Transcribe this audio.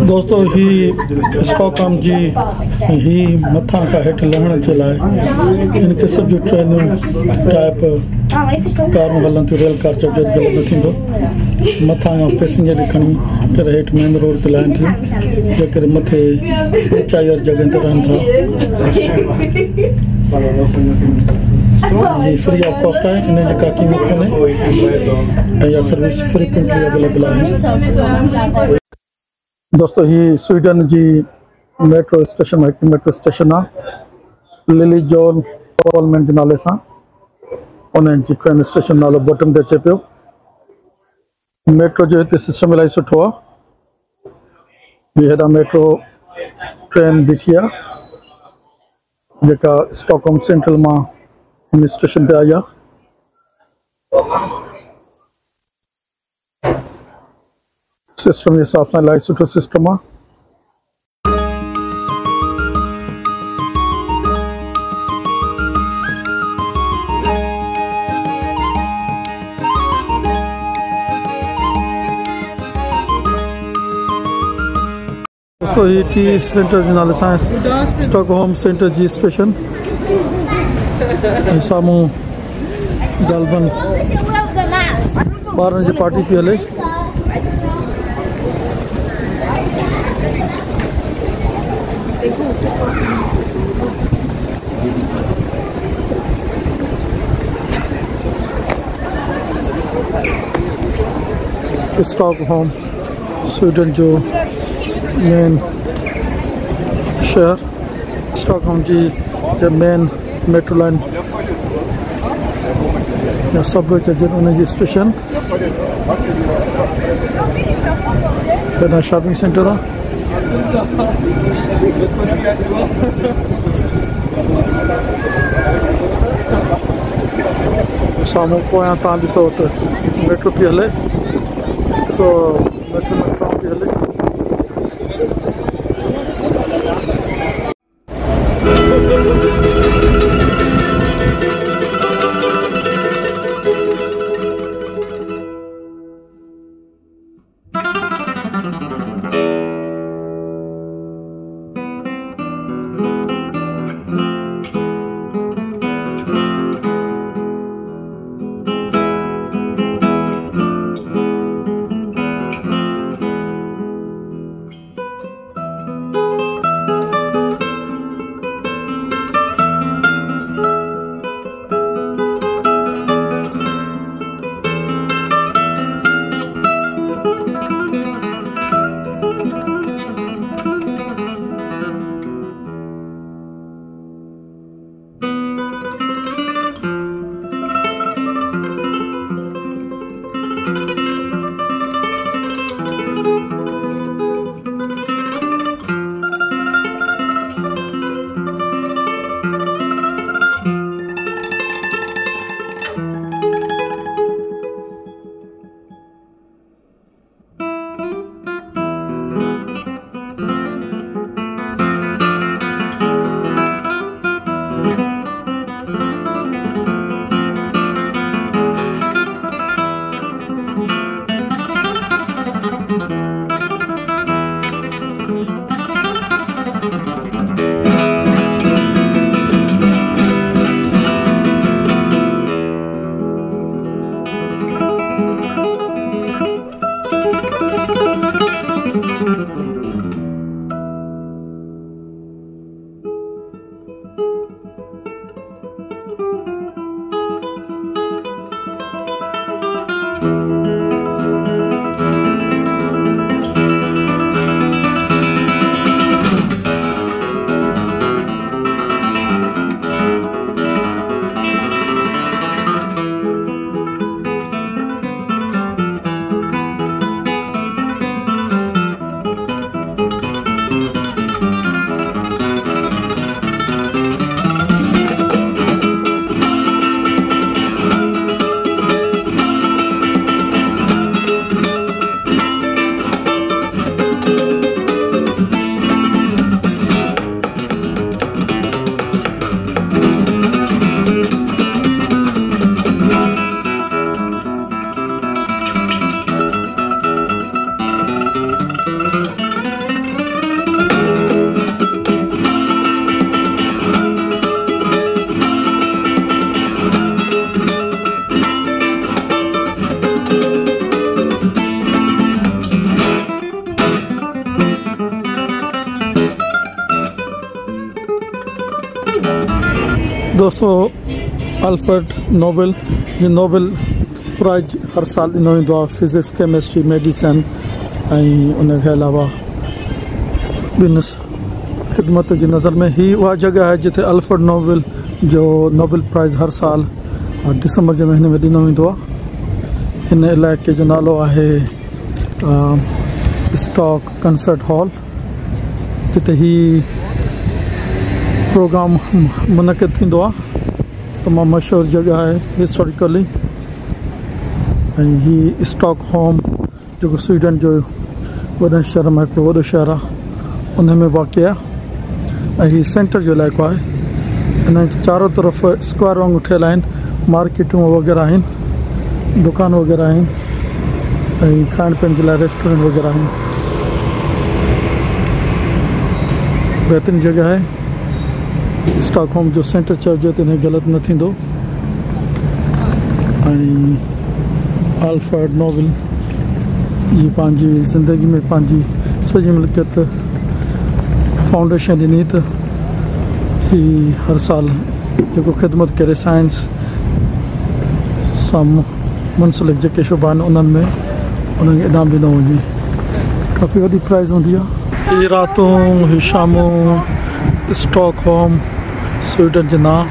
दोस्तों ही स्टॉकहोम जी ही मथा का हेठ लहण के लाइ इन किस्म जो ट्रेनूं टाइप कारूं हलन थियूं रेल कार चइजे ग़लति न थींदो मथा पैसेंजर खणी करे हेठ मेन रोड ते लाइन थियूं जेकरे मथे ऊंचाई वारी जॻह ते रहनि था फ्री ऑफ कॉस्ट है इन जी का क़ीमत कोन्हे ऐं इहा सर्विस फ्रीक्वेंटली अवेलेबल आहे। दोस्तों ही स्वीडन जी मेट्रो स्टेशन आहे लिली जॉन कोलमैन जे नाले सां उन जी ट्रेन स्टेशन नालो बॉटम ते अचे पियो। मेट्रो जो हिते सिस्टम इलाही सुठो आहे। हेॾा मेट्रो ट्रेन बीठी आहे जेका स्टॉकहोम सेंट्रल मां इन स्टेशन पे आई आहे। सिस्टम के हिसाब से इलाही सुठो सिस्टम आहे। दोस्तों ये टी सेंटर जे नाले सां स्टॉकहोम सेंटर जी स्टेशन साम्हूं गालबन ॿारनि जी पार्टी पई हले। स्टॉकहोम स्वीडन जो मेन शहर स्टॉकहोम जी मेन मेट्रो लाइन या सबवे चइजे उन जी स्टेशन हेॾा शॉपिंग सेंटर आहे। साम्हूं पोयां तव्हां ॾिसो त मेट्रो पई हले सो मेट्रो में ट्राम पई हले। दोस्तों अल्फ्रेड नोबेल जो नोबेल प्राइज हर साल ॾिनो वेंदो आहे फिज़िक्स केमिस्ट्री मेडिसिन ऐं उनखे अलावा ॿिनि ख़िदमत जी नज़र में ही उहा जॻह आहे जिते अल्फ्रेड नोबेल जो नोबेल प्राइज़ हर साल दिसंबर जे महीने में ॾिनो वेंदो आहे हिन इलाइक़े जो नालो आहे स्टॉक कंसर्ट हॉल जिते ही प्रोग्राम मुनक़िद थींदो आहे तमामु मशहूरु जॻह आहे हिस्टोरिकली ऐं हीअ स्टॉकहोम जेको स्वीडन जो वॾनि शहर में हिकिड़ो वॾो शहर आहे उन में वाक़िअ आहे ऐं हीअ सेंटर जो इलाइक़ो आहे हिन चारों तरफ़ स्क्वायर वांगुरु ठहियल आहिनि मार्केटूं वग़ैरह आहिनि दुकान वग़ैरह आहिनि ऐं खाइण पीअण जे लाइ रेस्टोरेंट वग़ैरह आहिनि बहितरीनु जॻह आहे स्टॉकहोम जो सेंटर चइजे त हिन ग़लति न थींदो ऐं अल्फ्रेड नोबेल जी पंहिंजी ज़िंदगी में पंहिंजी सॼी मिल्कियत फाउंडेशन ॾिनी त ही हर साल जेको ख़िदमत करे साइंस सां मुंसलिक जेके शुबा आहिनि उन्हनि में उन्हनि खे इनाम ॾिनो वञे काफ़ी वॾी प्राइज़ हूंदी आहे हीअ रातूं हीअ शामूं स्टॉकहोम स्वीडन जे नाम